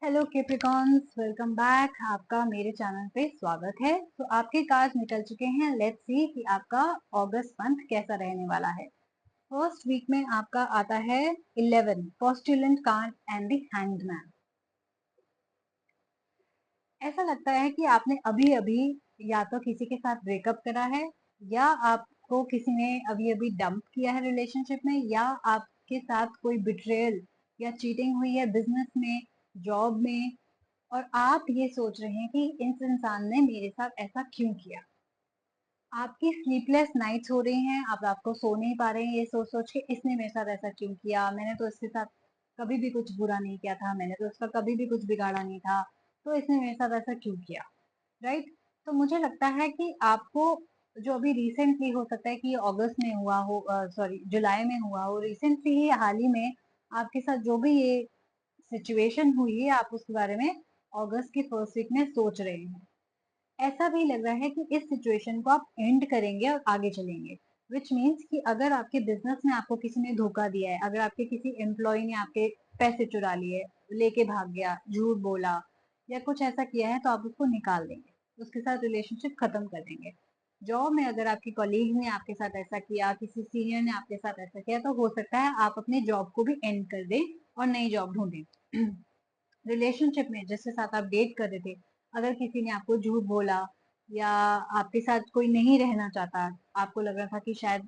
Hello Capricorns, welcome back. आपका मेरे channel पे स्वागत है। तो आपके कार्ड्स निकल चुके हैं। लेट्स सी कि आपका अगस्त मंथ कैसा रहने वाला है। फर्स्ट वीक में आपका आता है 11 पोस्टुलेंट कार्ड एंड द हैंग्ड। ऐसा लगता है कि आपने अभी अभी या तो किसी के साथ ब्रेकअप करा है, या आपको किसी ने अभी अभी डंप किया है रिलेशनशिप में, या आपके साथ कोई बिट्रेयल या चीटिंग हुई है बिजनेस में, जॉब में, और आप ये सोच रहे हैं कि इस इंसान ने मेरे साथ ऐसा क्यों किया। आपकी स्लीपलेस नाइट्स हो रही हैं, आप रात को सो नहीं पा रहे हैं ये सोच सोच के इसने मेरे साथ ऐसा क्यों किया, मैंने तो इसके साथ कभी भी कुछ बुरा नहीं किया था, मैंने तो इसका कभी भी कुछ बिगाड़ा नहीं था, तो इसने मेरे साथ ऐसा क्यों किया। राइट। तो मुझे लगता है कि आपको जो अभी रिसेंटली, हो सकता है कि अगस्त में हुआ हो, सॉरी जुलाई में हुआ हो, रिसेंटली ही हाल ही में आपके साथ जो भी ये सिचुएशन हुई है, आप उसके बारे में अगस्त के फर्स्ट वीक में सोच रहे हैं। ऐसा भी लग रहा है कि इस सिचुएशन को आप एंड करेंगे और आगे चलेंगे। विच मीन्स कि अगर आपके बिजनेस में आपको किसी ने धोखा दिया है, अगर आपके किसी एम्प्लॉय ने आपके पैसे चुरा लिए, लेके भाग गया, झूठ बोला या कुछ ऐसा किया है, तो आप उसको निकाल देंगे, उसके साथ रिलेशनशिप खत्म कर देंगे। जॉब में अगर आपकी कॉलीग ने आपके साथ ऐसा किया, किसी सीनियर ने आपके साथ ऐसा किया, तो हो सकता है आप अपनी जॉब को भी एंड कर दें और नई जॉब ढूंढें। रिलेशनशिप में जिसके साथ आप डेट कर रहे थे, अगर किसी ने आपको झूठ बोला, या आपके साथ कोई नहीं रहना चाहता, आपको लग रहा था कि शायद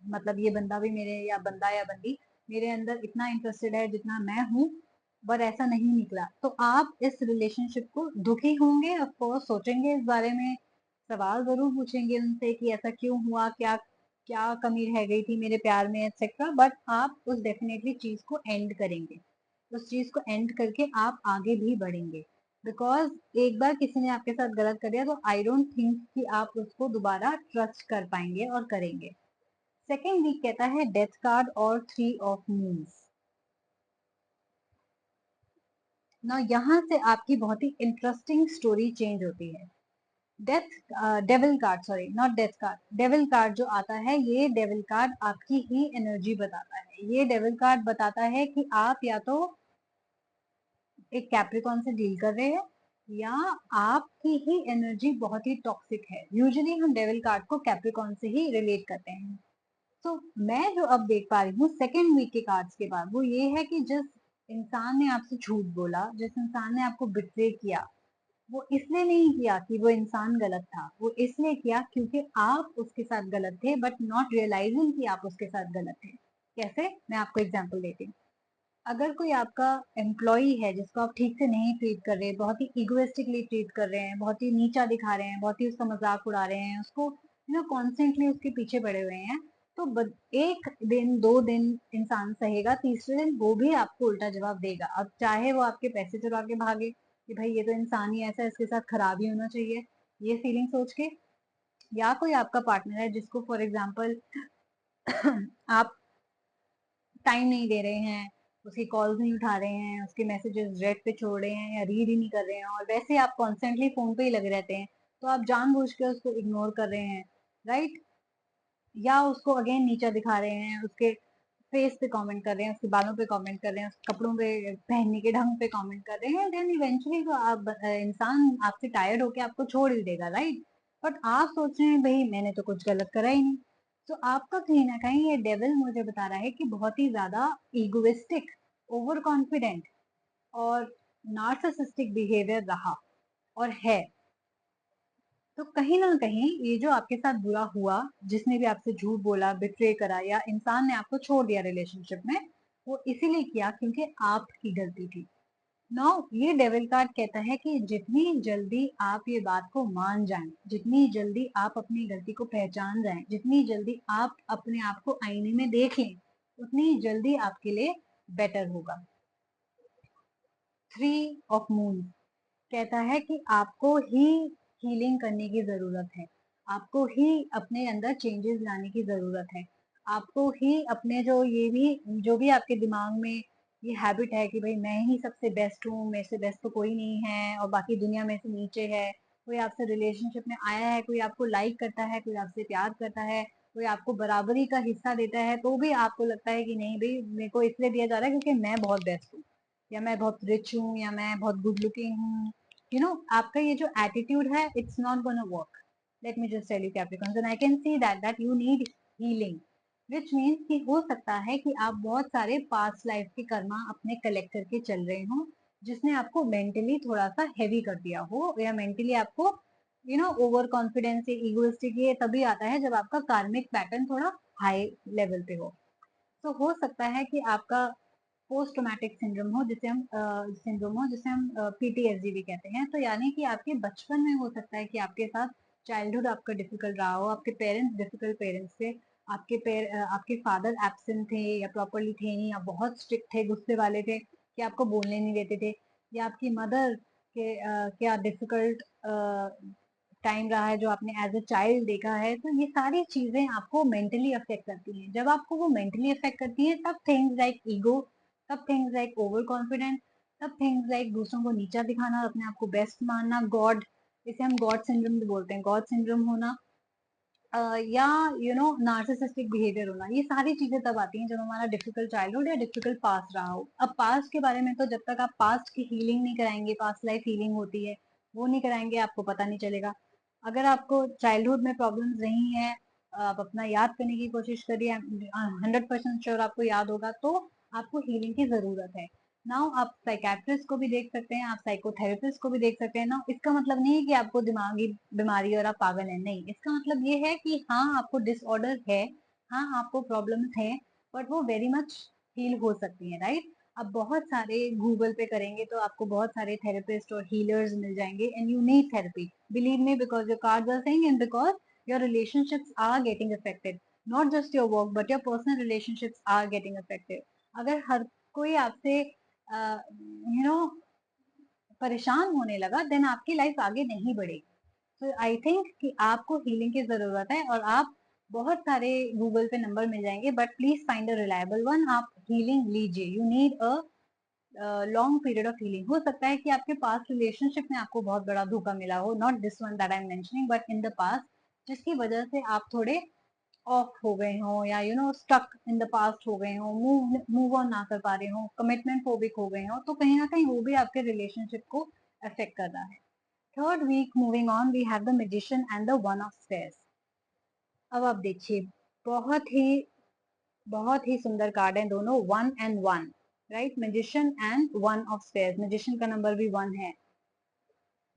मतलब ये बंदा भी मेरे, या बंदा या बंदी मेरे अंदर इतना इंटरेस्टेड है जितना मैं हूँ, पर ऐसा नहीं निकला, तो आप इस रिलेशनशिप को दुखी होंगे, ऑफ कोर्स सोचेंगे इस बारे में, सवाल जरूर पूछेंगे उनसे कि ऐसा क्यों हुआ, क्या क्या कमी रह गई थी मेरे प्यार में, एक्सेट्रा। बट आप उस डेफिनेटली चीज को एंड करेंगे, उस चीज को एंड करके आप आगे भी बढ़ेंगे। बिकॉज एक बार किसी ने आपके साथ गलत कर दिया, तो आई डोंट थिंक कि आप उसको दोबारा ट्रस्ट कर पाएंगे और करेंगे। सेकेंड वीक कहता है डेथ कार्ड और 3 ऑफ मून्स। ना यहाँ से आपकी बहुत ही इंटरेस्टिंग स्टोरी चेंज होती है। Death, devil card, sorry not death card, devil card जो आता है, ये डेविल कार्ड आपकी ही एनर्जी बताता है। ये डेविल कार्ड बताता है कि आप या तो एक कैप्रिकॉन से डील कर रहे हैं, या आपकी ही एनर्जी बहुत ही टॉक्सिक है। यूजुअली हम डेविल कार्ड को कैप्रिकॉन से ही रिलेट करते हैं। तो मैं जो अब देख पा रही हूँ सेकेंड वीक के कार्ड्स के बाद, वो ये है कि जिस इंसान ने आपसे झूठ बोला, जिस इंसान ने आपको बिट्रे किया, वो इसलिए नहीं किया कि वो इंसान गलत था, वो इसलिए किया क्योंकि आप उसके साथ गलत थे, बट नॉट रियलाइजिंग कि आप उसके साथ गलत थे। कैसे, मैं आपको एग्जांपल देती हूँ। अगर कोई आपका एम्प्लॉय है जिसको आप ठीक से नहीं ट्रीट कर रहे, बहुत ही इगोइस्टिकली ट्रीट कर रहे हैं, बहुत ही नीचा दिखा रहे हैं, बहुत ही उसका मजाक उड़ा रहे हैं, उसको कॉन्स्टेंटली उसके पीछे पड़े हुए हैं, तो एक दिन, 2 दिन इंसान सहेगा, तीसरे दिन वो भी आपको उल्टा जवाब देगा। अब चाहे वो आपके पैसे चुरा के भागे कि भाई ये तो इंसान ही ऐसा है, इसके साथ खराब ही होना चाहिए, ये फीलिंग सोच के, या कोई आपका पार्टनर है जिसको फॉर एग्जाम्पल आप टाइम नहीं दे रहे हैं, उसकी कॉल्स नहीं उठा रहे हैं, उसके मैसेजेस रेड पे छोड़ रहे हैं या रीड ही नहीं कर रहे हैं, और वैसे आप कॉन्स्टेंटली फोन पे ही लगे रहते हैं, तो आप जानबूझ के उसको इग्नोर कर रहे हैं। राइट। या उसको अगेन नीचा दिखा रहे हैं, उसके फेस पे कमेंट कर रहे हैं, उसके बालों पे कमेंट कर रहे हैं, उसके कपड़ों पे, पहनने के ढंग पे कमेंट कर रहे हैं, देन इवेंचुअली तो आप इंसान आपसे टायर्ड होके आपको छोड़ ही देगा। राइट। बट आप सोच रहे हैं भाई मैंने तो कुछ गलत करा ही नहीं। तो आपका कहीं ना कहीं ये डेविल मुझे बता रहा है कि बहुत ही ज्यादा इगोइस्टिक, ओवर कॉन्फिडेंट और नार्सिसिस्टिक बिहेवियर रहा और है। तो कहीं ना कहीं ये जो आपके साथ बुरा हुआ, जिसने भी आपसे झूठ बोला, बिट्रे करा, या इंसान ने आपको छोड़ दिया रिलेशनशिप में, वो इसीलिए किया क्योंकि आपकी गलती थी। नाउ ये डेविल कार्ड कहता है कि जितनी जल्दी आप ये बात को मान जाएं, जितनी जल्दी आप अपनी गलती को पहचान जाएं, जितनी जल्दी आप अपने आप को आईने में देख लें, उतनी जल्दी आपके लिए बेटर होगा। 3 ऑफ मून कहता है कि आपको ही हीलिंग करने की जरूरत है, आपको ही अपने अंदर चेंजेस लाने की जरूरत है, आपको ही अपने जो भी आपके दिमाग में ये हैबिट है कि भाई मैं ही सबसे बेस्ट हूँ, मेरे से बेस्ट तो कोई नहीं है और बाकी दुनिया में से नीचे है, कोई आपसे रिलेशनशिप में आया है, कोई आपको लाइक करता है, कोई आपसे प्यार करता है, कोई आपको बराबरी का हिस्सा देता है, तो भी आपको लगता है कि नहीं भाई मेरे को इसलिए दिया जा रहा है क्योंकि मैं बहुत बेस्ट हूँ, या मैं बहुत रिच हूँ, या मैं बहुत गुड लुकिंग हूँ, आपका ये जो एटीट्यूड है, it's not gonna work. Let me just tell you Capricorns, and I can see that you need healing, which means कि हो सकता है कि आप बहुत सारे पास्ट लाइफ के कर्मा अपने कलेक्ट करके चल रहे हो, जिसने आपको मेंटली थोड़ा सा हैवी कर दिया हो, या मेंटली आपको ओवर कॉन्फिडेंस या ईगोइस्टिक, ये तभी आता है जब आपका कार्मिक पैटर्न थोड़ा हाई लेवल पे हो. तो हो सकता है कि आपका पोस्ट ट्रोमैटिक सिंड्रोम हो, जिसे हम पीटीएसडी भी कहते हैं. तो यानी कि आपके बचपन में हो सकता है कि आपके साथ चाइल्डहुड आपका डिफिकल्ट रहा हो, आपके पेरेंट्स डिफिकल्ट पेरेंट्स थे, आपके फादर एब्सेंट थे या प्रॉपरली थे नहीं, या बहुत स्ट्रिक्ट थे, गुस्से वाले थे कि आपको बोलने नहीं देते थे, या आपकी मदर के क्या डिफिकल्ट टाइम रहा है जो आपने एज अ चाइल्ड देखा है. तो ये सारी चीजें आपको मेंटली अफेक्ट करती हैं. जब आपको वो मेंटली अफेक्ट करती है, तब थिंग्स लाइक ईगो, तब थिंग्स लाइक ओवर कॉन्फिडेंस, तब थिंग्स लाइक दूसरों को नीचा दिखाना और अपने आप को बेस्ट मानना, गॉड, इसे हम गॉड सिंड्रोम भी बोलते हैं, गॉड सिंड्रोम होना, या नार्सिसिस्टिक बिहेवियर होना, ये सारी चीजें तब आती हैं जब हमारा डिफिकल्ट चाइल्डहुड या डिफिकल्ट पास्ट रहा हो. अब पास्ट के बारे में तो जब तक आप पास्ट की हीलिंग नहीं कराएंगे, पास्ट लाइफ हीलिंग होती है, वो नहीं कराएंगे, आपको पता नहीं चलेगा. अगर आपको चाइल्डहुड में प्रॉब्लम्स रही हैं, आप अपना याद करने की कोशिश करिए, 100% श्योर आपको याद होगा, तो आपको हीलिंग की जरूरत है. नाउ आप साइकेट्रिस्ट को भी देख सकते हैं, आप साइकोथेरेपिस्ट को भी देख सकते हैं ना. इसका मतलब नहीं है कि आपको दिमागी बीमारी और आप पागल हैं, नहीं. इसका मतलब ये है कि हाँ, आपको डिसऑर्डर है, हाँ, आपको प्रॉब्लम्स है, बट वो वेरी मच हील हो सकती है, राइट. अब बहुत सारे गूगल पे करेंगे तो आपको बहुत सारे थेरेपिस्ट और हीलर्स मिल जाएंगे, and you need therapy, believe me, because your cards are saying, and because your relationships are getting affected, not just your work but your personal relationships are getting affected. अगर हर कोई आपसे परेशान होने लगा, देन आपकी लाइफ आगे नहीं बढ़ेगी. तो आई थिंक कि आपको हीलिंग की जरूरत है, और आप बहुत सारे गूगल पे नंबर मिल जाएंगे, but please find a reliable one. आप हीलिंग लीजिए, you need a long period of healing. हो सकता है कि आपके पास्ट रिलेशनशिप में आपको बहुत बड़ा धोखा मिला हो, not this one that I am mentioning, but in the past, जिसकी वजह से आप थोड़े ऑफ हो गए हो, या स्टक इन द पास्ट हो गए हो, मूव ऑन ना कर पा रहे हो, कमिटमेंट फोबिक हो गए हो, तो कहीं ना कहीं वो भी आपके रिलेशनशिप को अफेक्ट कर रहा है. Third week moving on, we have the magician and the one of stairs. अब आप देखिए, बहुत ही बहुत ही सुंदर कार्ड है दोनों, 1 and 1, right. Magician and one of stairs, magician का नंबर भी 1 है,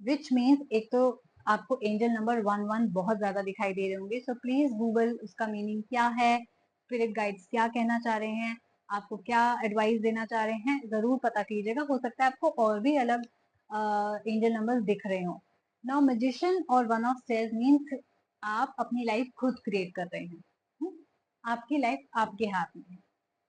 विच मीन्स एक तो आपको एंजल नंबर 1 1 बहुत ज्यादा दिखाई दे रहे होंगे. सो प्लीज गूगल उसका मीनिंग क्या है, स्पिरिट गाइड्स क्या कहना चाह रहे हैं, आपको क्या एडवाइस देना चाह रहे हैं, जरूर पता कीजिएगा. हो सकता है आपको और भी अलग एंजल नंबर्स दिख रहे हो. नाउ मैजिशियन और वन ऑफ स्टेयर्स मीन्स आप अपनी लाइफ खुद क्रिएट कर रहे हैं. आपकी लाइफ आपके हाथ में है.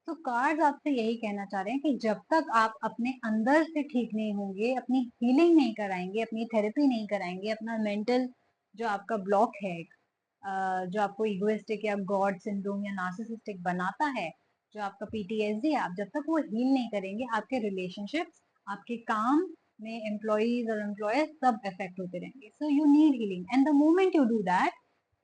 तो कार्ड्स आपसे यही कहना चाह रहे हैं कि जब तक आप अपने अंदर से ठीक नहीं होंगे, अपनी हीलिंग नहीं कराएंगे, अपनी थेरेपी नहीं कराएंगे, अपना मेंटल जो आपका ब्लॉक है, जो आपको इगोइस्टिक या गॉड सिंड्रोम या नार्सिसिस्टिक बनाता है, जो आपका पीटीएसडी, आप जब तक वो हील नहीं करेंगे, आपके रिलेशनशिप्स, आपके काम में एम्प्लॉयज और एम्प्लॉयर्स सब इफेक्ट होते रहेंगे. So you need healing, and the moment you do that,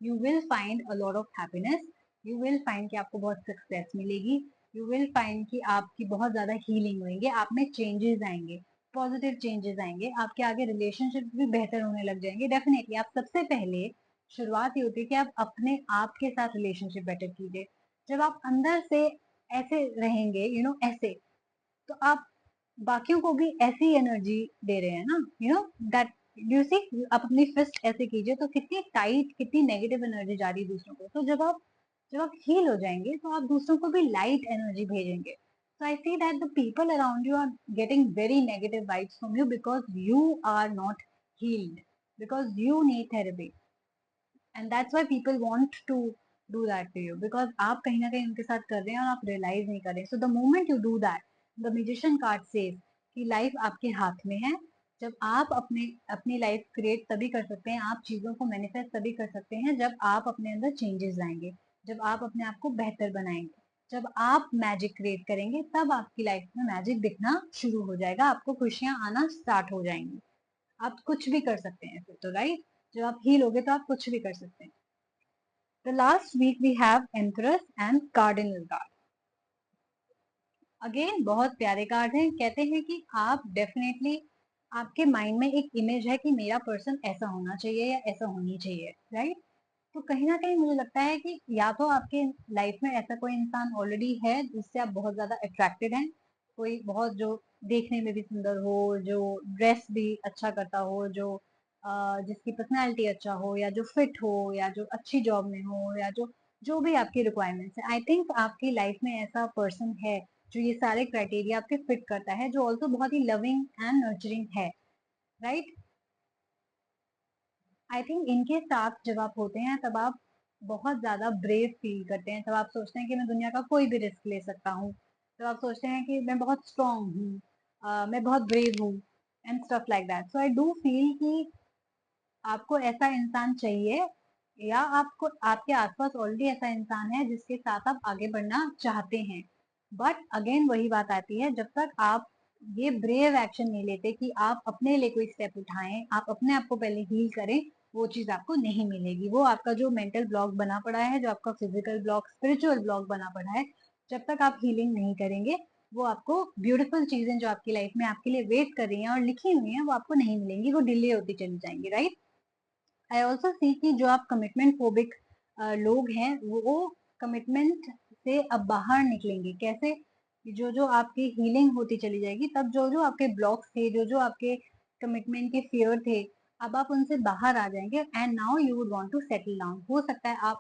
you will find a lot of happiness, you will find कि आपको बहुत सक्सेस मिलेगी, यू विल फाइंड कि आपकी बहुत ज्यादा हीलिंग होंगे, आप में चेंजेस आएंगे, पॉजिटिव चेंजेस आएंगे, आपके आगे रिलेशनशिप भी बेहतर होने लग जाएंगे. डेफिनेटली आप सबसे पहले शुरुआत ये होती है कि आप अपने आप के साथ रिलेशनशिप बेटर कीजिए. जब आप अंदर से ऐसे रहेंगे, ऐसे, तो आप बाकियों को भी ऐसी एनर्जी दे रहे हैं ना, दैट यू सी. आप अपनी फिस्ट ऐसे कीजिए तो कितनी टाइट, कितनी नेगेटिव एनर्जी जा रही है दूसरों को. तो जब आप हील हो जाएंगे, तो आप दूसरों को भी लाइट एनर्जी भेजेंगे. So I see that the people around you are getting very negative vibes from you because you are not healed, because you need therapy, and that's why people want to do that to you, because आप कहीं ना कहीं उनके साथ कर रहे हैं और आप रियलाइज नहीं कर रहे. So the moment you do that, the magician card says कि लाइफ आपके हाथ में है. जब आप अपनी लाइफ क्रिएट तभी कर सकते हैं, आप चीजों को मैनिफेस्ट तभी कर सकते हैं जब आप अपने अंदर चेंजेस लाएंगे, जब आप अपने आप को बेहतर बनाएंगे, जब आप मैजिक क्रिएट करेंगे, तब आपकी लाइफ में मैजिक दिखना शुरू हो जाएगा, आपको खुशियां आना स्टार्ट हो जाएंगी. आप कुछ भी कर सकते हैं फिर तो, राइट. जब आप हील होगे तो आप कुछ भी कर सकते हैं. The last week we have Empress and Cardinal card. Again बहुत प्यारे कार्ड हैं। कहते हैं कि आप डेफिनेटली आपके माइंड में एक इमेज है कि मेरा पर्सन ऐसा होना चाहिए या ऐसा होनी चाहिए, राइट? तो कहीं ना कहीं मुझे लगता है कि या तो आपके लाइफ में ऐसा कोई इंसान ऑलरेडी है जिससे आप बहुत ज्यादा अट्रैक्टेड हैं, कोई बहुत जो देखने में भी सुंदर हो, जो ड्रेस भी अच्छा करता हो, जो जिसकी पर्सनैलिटी अच्छा हो, या जो फिट हो, या जो अच्छी जॉब में हो, या जो जो भी आपकी रिक्वायरमेंट्स है, आई थिंक आपकी लाइफ में ऐसा पर्सन है जो ये सारे क्राइटेरिया आपके फिट करता है, जो ऑल्सो बहुत ही लविंग एंड नर्चरिंग है, राइट? आई थिंक इनके साथ जब आप होते हैं तब आप बहुत ज्यादा ब्रेव फील करते हैं, तब आप सोचते हैं कि मैं दुनिया का कोई भी रिस्क ले सकता हूँ, तब आप सोचते हैं कि मैं बहुत स्ट्रांग हूँ, मैं बहुत ब्रेव हूँ, and stuff like that. So I do feel कि आपको ऐसा इंसान चाहिए, या आपको आपके आसपास ऑलरेडी ऐसा इंसान है जिसके साथ आप आगे बढ़ना चाहते हैं। बट अगेन वही बात आती है, जब तक आप ये ब्रेव एक्शन नहीं लेते कि आप अपने लिए कोई स्टेप उठाएं, आप अपने आप को पहले हील करें, वो चीज आपको नहीं मिलेगी। वो आपका जो मेंटल ब्लॉक बना पड़ा है, जो आपका फिजिकल ब्लॉक, स्पिरिचुअल ब्लॉक बना पड़ा है, जब तक आप हीलिंग नहीं करेंगे, वो आपको ब्यूटीफुल चीजें जो आपकी लाइफ में आपके लिए वेट कर रही हैं और लिखी हुई हैं, वो आपको नहीं मिलेंगी, वो डिले होती चली जाएंगी, राइट? आई ऑल्सो सी कि जो आप कमिटमेंट फोबिक लोग हैं, वो कमिटमेंट से अब बाहर निकलेंगे कैसे? जो जो आपकी हीलिंग होती चली जाएगी, तब जो जो आपके ब्लॉक्स थे, जो जो आपके कमिटमेंट के फियर थे, अब आप उनसे बाहर आ जाएंगे, and now you would want to settle down. हो सकता है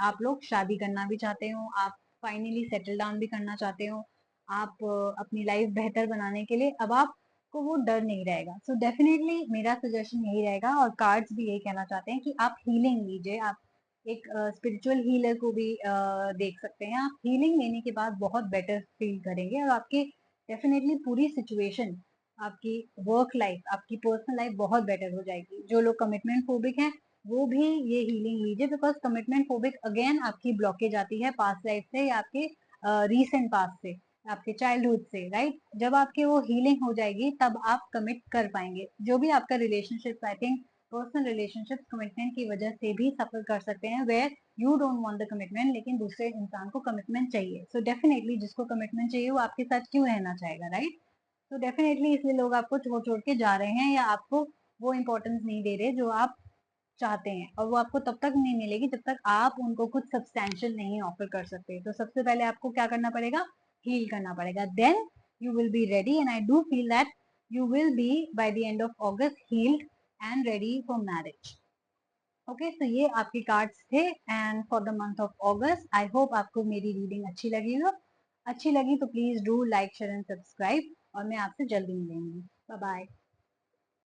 आप लोग शादी करना भी चाहते हो, आप फाइनली सेटल डाउन भी करना चाहते हो, आप अपनी लाइफ बेहतर बनाने के लिए अब आप को वो डर नहीं रहेगा। सो डेफिनेटली मेरा सजेशन यही रहेगा, और कार्ड्स भी यही कहना चाहते हैं कि आप हीलिंग लीजिए। आप एक स्पिरिचुअल हीलर को भी देख सकते हैं। आप हीलिंग लेने के बाद बहुत बेटर फील करेंगे, और आपकी डेफिनेटली पूरी सिचुएशन, आपकी वर्क लाइफ, आपकी पर्सनल लाइफ बहुत बेटर हो जाएगी। जो लोग कमिटमेंट फोबिक हैं, वो भी ये हीलिंग लीजिए, बिकॉज कमिटमेंट फोबिक अगेन आपकी ब्लॉकेज आती है पास्ट लाइफ से, या आपके रीसेंट पास्ट से, आपके चाइल्डहुड से, राइट? जब आपकी वो हीलिंग हो जाएगी, तब आप कमिट कर पाएंगे। जो भी आपका relationship, I think personal relationship commitment की वजह से भी सफर कर सकते हैं, where you don't want the commitment, लेकिन दूसरे इंसान को कमिटमेंट चाहिए। सो डेफिनेटली जिसको कमिटमेंट चाहिए वो आपके साथ क्यों रहना चाहेगा, राइट? तो डेफिनेटली इसलिए लोग आपको छोड़ छोड़ के जा रहे हैं, या आपको वो इंपॉर्टेंस नहीं दे रहे जो आप चाहते हैं, और वो आपको तब तक नहीं मिलेगी जब तक आप उनको कुछ सब्सटैंशियल नहीं ऑफर कर सकते। तो सबसे पहले आपको क्या करना पड़ेगा? हील करना पड़ेगा, then you will be ready, and I do feel that you will be by the end of August healed and ready for marriage. Okay, तो ये आपके कार्ड्स थे and for the month of August. I hope आपको मेरी reading अच्छी लगी हो। अच्छी लगी तो please do like, share and subscribe, और मैं आपसे जल्दी मिलेंगी। Bye bye.